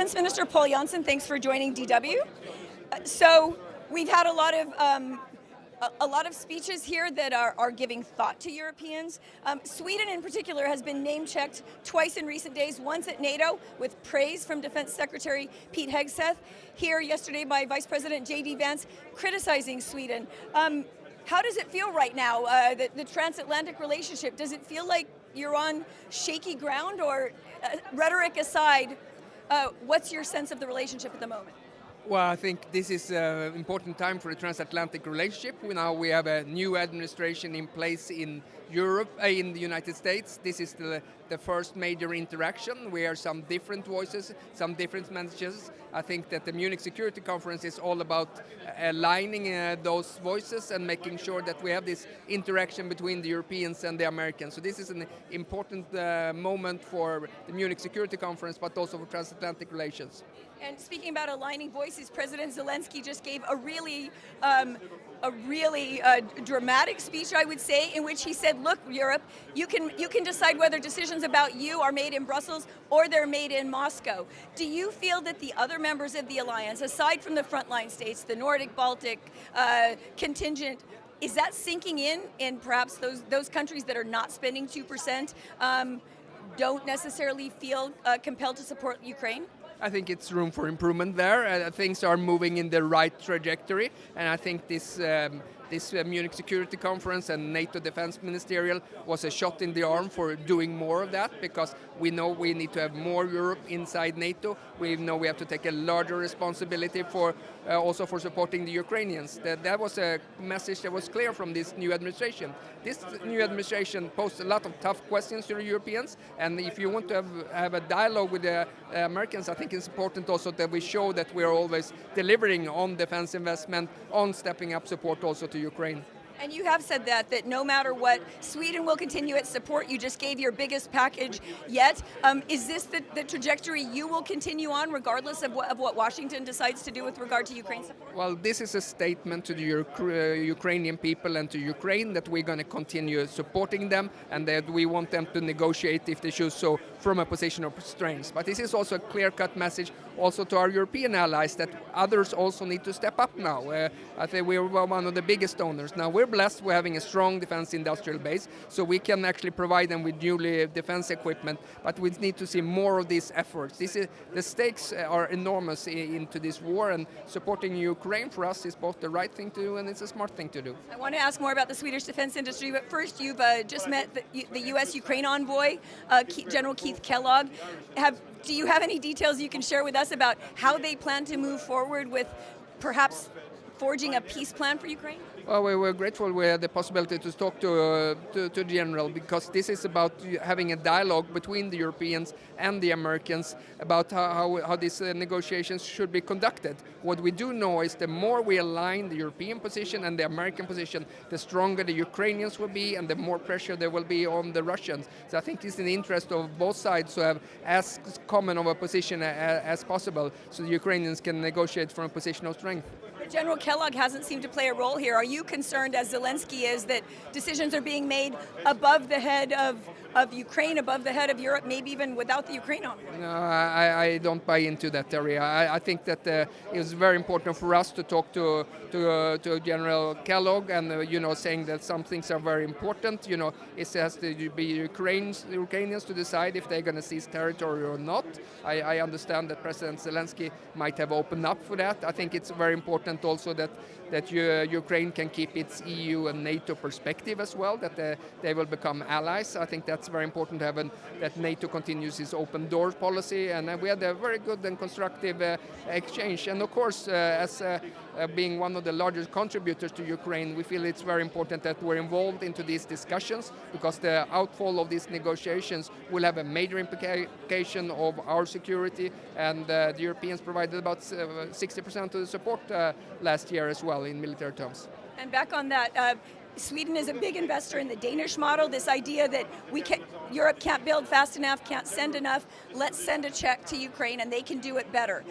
Defense Minister Paul Jonson, thanks for joining DW. So we've had a lot of speeches here that are giving thought to Europeans. Sweden in particular has been name-checked twice in recent days, once at NATO with praise from Defense Secretary Pete Hegseth, here yesterday by Vice President J.D. Vance criticizing Sweden. How does it feel right now, the transatlantic relationship? Does it feel like you're on shaky ground, or rhetoric aside, what's your sense of the relationship at the moment? Well, I think this is an important time for the transatlantic relationship. We have a new administration in place in Europe, in the United States. This is the first major interaction. We hear some different voices, some different messages. I think that the Munich Security Conference is all about aligning those voices and making sure that we have this interaction between the Europeans and the Americans. So this is an important moment for the Munich Security Conference, but also for transatlantic relations. And speaking about aligning voices, President Zelensky just gave a really dramatic speech, I would say, in which he said, look, Europe, you can decide whether decisions about you are made in Brussels or they're made in Moscow. Do you feel that the other members of the alliance, aside from the frontline states, the Nordic, Baltic contingent, is that sinking in perhaps those countries that are not spending 2%, don't necessarily feel compelled to support Ukraine? I think it's room for improvement there. Things are moving in the right trajectory, and I think this Munich Security Conference and NATO Defense Ministerial was a shot in the arm for doing more of that, because we know we need to have more Europe inside NATO. We know we have to take a larger responsibility for also for supporting the Ukrainians. That was a message that was clear from this new administration. This new administration posed a lot of tough questions to the Europeans, and if you want to have a dialogue with the Americans, I think it's important also that we show that we're always delivering on defense investment, on stepping up support also to Ukraine. And you have said that no matter what, Sweden will continue its support. You just gave your biggest package yet. Is this the trajectory you will continue on, regardless of what Washington decides to do with regard to Ukraine support? Well, this is a statement to the Ukrainian people and to Ukraine that we're going to continue supporting them, and that we want them to negotiate, if they choose so, from a position of strength. But this is also a clear-cut message also to our European allies that others also need to step up now. I think we're one of the biggest donors. Now, we're blessed with having a strong defense industrial base, so we can actually provide them with newly defense equipment, but we need to see more of these efforts. The stakes are enormous into this war, and supporting Ukraine for us is both the right thing to do and it's a smart thing to do. I want to ask more about the Swedish defense industry, but first you've just met the U.S. Ukraine envoy, General Keith Kellogg. Do you have any details you can share with us about how they plan to move forward with perhaps forging a peace plan for Ukraine? Well, we were grateful we had the possibility to talk to the General, because this is about having a dialogue between the Europeans and the Americans about how these negotiations should be conducted. What we do know is the more we align the European position and the American position, the stronger the Ukrainians will be and the more pressure there will be on the Russians. So I think it's in the interest of both sides to have as common of a position as possible, so the Ukrainians can negotiate from a position of strength. General Kellogg hasn't seemed to play a role here. Are you concerned, as Zelensky is, that decisions are being made above the head of Ukraine, above the head of Europe, maybe even without the Ukraine on board? No, I don't buy into that, Teri. I think that it was very important for us to talk to General Kellogg, and saying that some things are very important. It has to be Ukrainians to decide if they're going to seize territory or not. I understand that President Zelensky might have opened up for that. I think it's very important also that Ukraine can keep its EU and NATO perspective as well, that they will become allies. I think that's very important to have that NATO continues its open doors policy, and we had a very good and constructive exchange. And of course, as being one of the largest contributors to Ukraine, we feel it's very important that we're involved into these discussions, because the outfall of these negotiations will have a major implication of our security, and the Europeans provided about 60% of the support last year as well in military terms. And back on that, Sweden is a big investor in the Danish model, this idea that Europe can't build fast enough, can't send enough, let's send a check to Ukraine and they can do it better.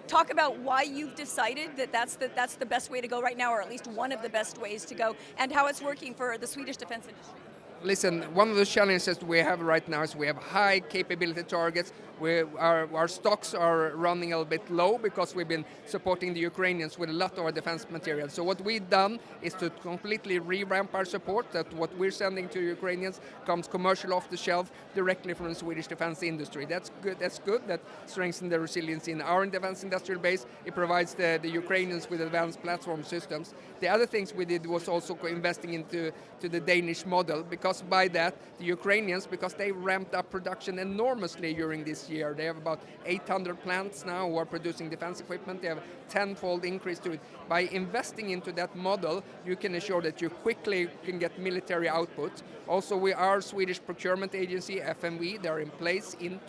Talk about why you've decided that that's the best way to go right now, or at least one of the best ways to go, and how it's working for the Swedish defense industry. Listen, one of the challenges we have right now is we have high capability targets. Our stocks are running a little bit low because we've been supporting the Ukrainians with a lot of our defense material. So what we've done is to completely revamp our support, that what we're sending to Ukrainians comes commercial off the shelf directly from the Swedish defense industry. That's good. That strengthens the resilience in our defense industrial base. It provides the Ukrainians with advanced platform systems. The other things we did was also investing into the Danish model, because by that the Ukrainians, because they ramped up production enormously during this year. They have about 800 plants now who are producing defense equipment. They have a tenfold increase to it. By investing into that model, you can ensure that you quickly can get military output. Also, our Swedish procurement agency, FMV, they're in place in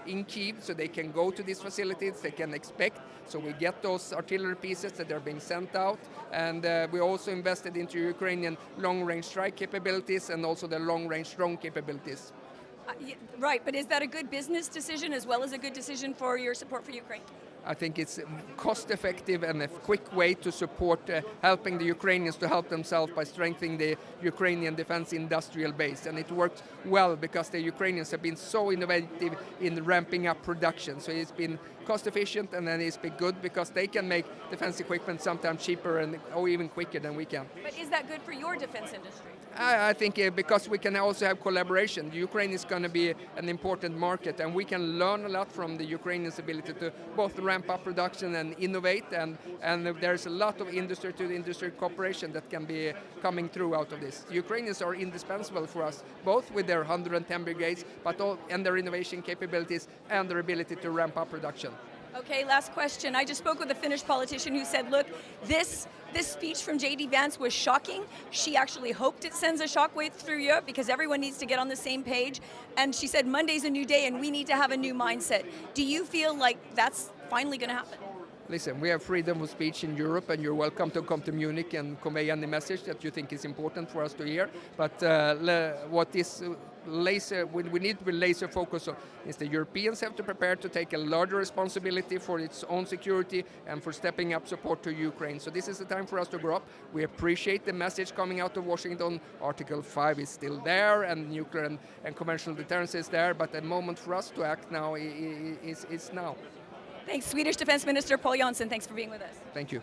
Kyiv, so they can go to these facilities, they can expect. So we get those artillery pieces that are being sent out, and we also invested into Ukrainian long-range strike capabilities and also the long-range drone capabilities. Right, but is that a good business decision as well as a good decision for your support for Ukraine? I think it's cost-effective and a quick way to support helping the Ukrainians to help themselves by strengthening the Ukrainian defense industrial base. And it worked well because the Ukrainians have been so innovative in ramping up production. So it's been cost-efficient, and then it's been good because they can make defense equipment sometimes cheaper or even quicker than we can. But is that good for your defense industry? I think because we can also have collaboration. Ukraine is going to be an important market, and we can learn a lot from the Ukrainians' ability to both ramp up production and innovate, and there's a lot of industry-to-industry cooperation that can be coming through out of this. The Ukrainians are indispensable for us, both with their 110 brigades, and their innovation capabilities and their ability to ramp up production. Okay, last question. I just spoke with a Finnish politician who said, look, this speech from J.D. Vance was shocking. She actually hoped it sends a shockwave through Europe because everyone needs to get on the same page. And she said, Monday's a new day and we need to have a new mindset. Do you feel like that's finally going to happen? Listen, we have freedom of speech in Europe, and you're welcome to come to Munich and convey any message that you think is important for us to hear. But what is we need to be laser focused on is the Europeans have to prepare to take a larger responsibility for its own security and for stepping up support to Ukraine. So this is the time for us to grow up. We appreciate the message coming out of Washington. Article 5 is still there, and nuclear and conventional deterrence is there, but the moment for us to act now is now. Thanks, Swedish Defense Minister Paul Jonson. Thanks for being with us. Thank you.